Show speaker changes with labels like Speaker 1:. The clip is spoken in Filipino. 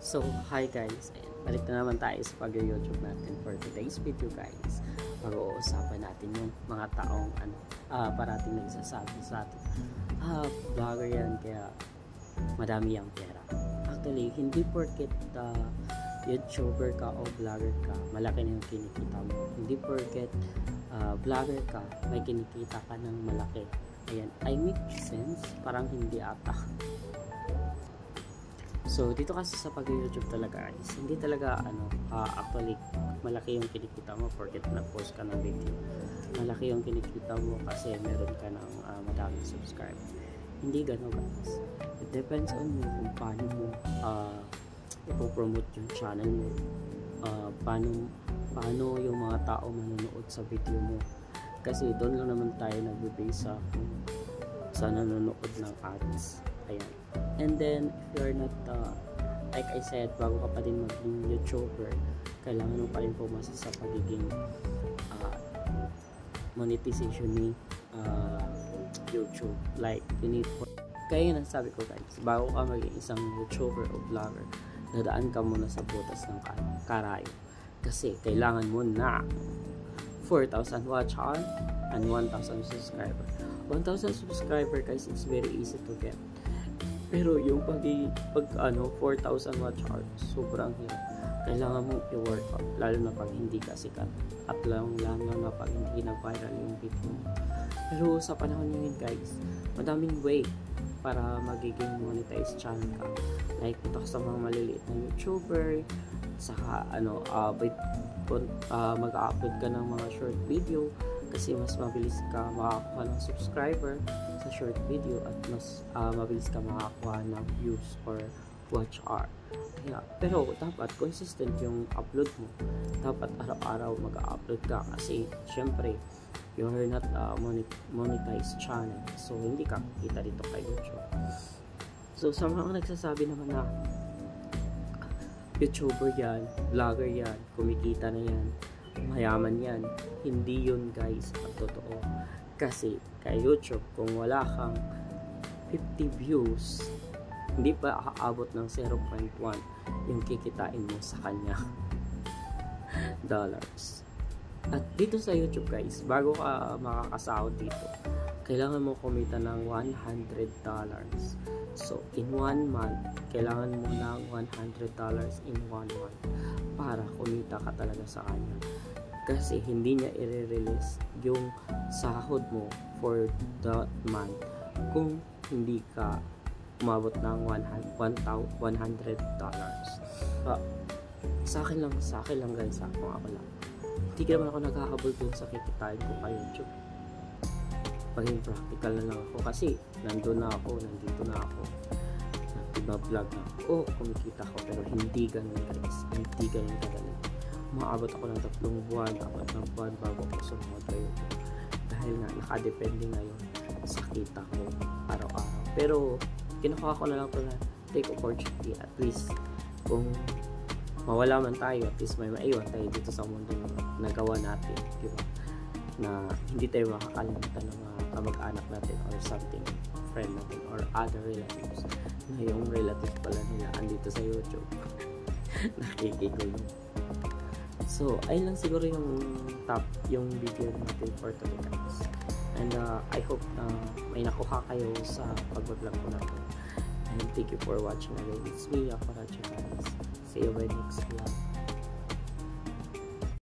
Speaker 1: So, hi guys, and balik na naman tayo sa pag-YouTube natin for today's video guys. Pag-uusapan natin yung mga taong parating nagsasabi sa atin, vlogger yan kaya madami ang pera. Actually, hindi porket YouTuber ka o vlogger ka, malaki na yung kinikita mo. Hindi porket vlogger ka, may kinikita ka ng malaki. Ayan, I make sense? Parang hindi ata. So, dito kasi sa pag-YouTube talaga guys, hindi talaga actually malaki yung kinikita mo porket nag-post ka ng video. Malaki yung kinikita mo kasi meron ka ng madaming subscriber. Hindi gano'n guys. It depends on you kung paano mo ipopromote yung channel mo. Paano yung mga tao manonood sa video mo. Kasi doon lang naman tayo nagbe-base sa nanonood ng ads. Ayan. And then, if you're not, like I said, bago ka pa din maging YouTuber, kailangan mo pa rin pumasa sa pagiging monetization ni YouTube. Like, you need kaya yun ang sabi ko guys, bago ka maging isang YouTuber o vlogger, dadaan ka muna sa butas ng karayo. Kasi, kailangan mo na 4,000 watch hour and 1,000 subscriber. 1,000 subscriber guys, it's very easy to get. Pero yung pag 4,000 watch hours, sobrang hirap. Kailangan mong i-workout, lalo na pag hindi ka sikat. At lalo na pag hindi nag-viral yung video mo. Pero sa panahon ngayon guys, madaming way para magiging monetized channel ka. Like ito sa mga maliliit na YouTuber, saka mag-upload ka ng mga short video kasi mas mabilis ka makakuha ng subscriber sa short video at mas mabilis ka makakuha ng views or watch hour. Yeah. Pero dapat consistent yung upload mo. Dapat araw-araw mag-upload ka kasi syempre you're not monetized channel, so hindi ka kita dito kay YouTube. So sa mga nagsasabi naman na YouTuber yan, vlogger yan, kumikita na yan, mayaman yan, hindi yun guys ang totoo. Kasi kay YouTube, kung wala kang 50 views, hindi pa aabot ng 0.1 yung kikitain mo sa kanya dollars. At dito sa YouTube guys, bago ka makakasahod dito, kailangan mo kumita ng $100. So in 1 month, kailangan mo ng $100 in 1 month para kumita ka talaga sa kanya. Kasi hindi niya i-release yung sahod mo for that month kung hindi ka umabot ng $100. Sa akin lang guys, kung ako lang, hindi naman ako naghahabol dun sa kikitain ko kay YouTube. Paging practical na lang ako kasi nandito na ako, nag-vlog na ako, kumikita ko, pero hindi ganun guys, hindi ganun kagaling. Maabot ako ng 3 buwan, 4 buwan bago ako sumunod kay YouTube. Dahil nga, nakadepende na yun sa kita ko araw-araw. Pero, kinukuha ko na lang ito na take opportunity. At least, kung mawala man tayo, at least may maiwan tayo dito sa mundo na nagawa natin, diba? Na hindi tayo makakalimutan ng mga kamag-anak natin or something, friend natin or other relatives. Na yung relative pala nila andito sa YouTube. Nakikigulo. So, ayun lang siguro yung video natin for today guys. And I hope may nakuha kayo sa pag-vlog ko na to. And thank you for watching again. It's me, Akaracha guys. See you by next vlog.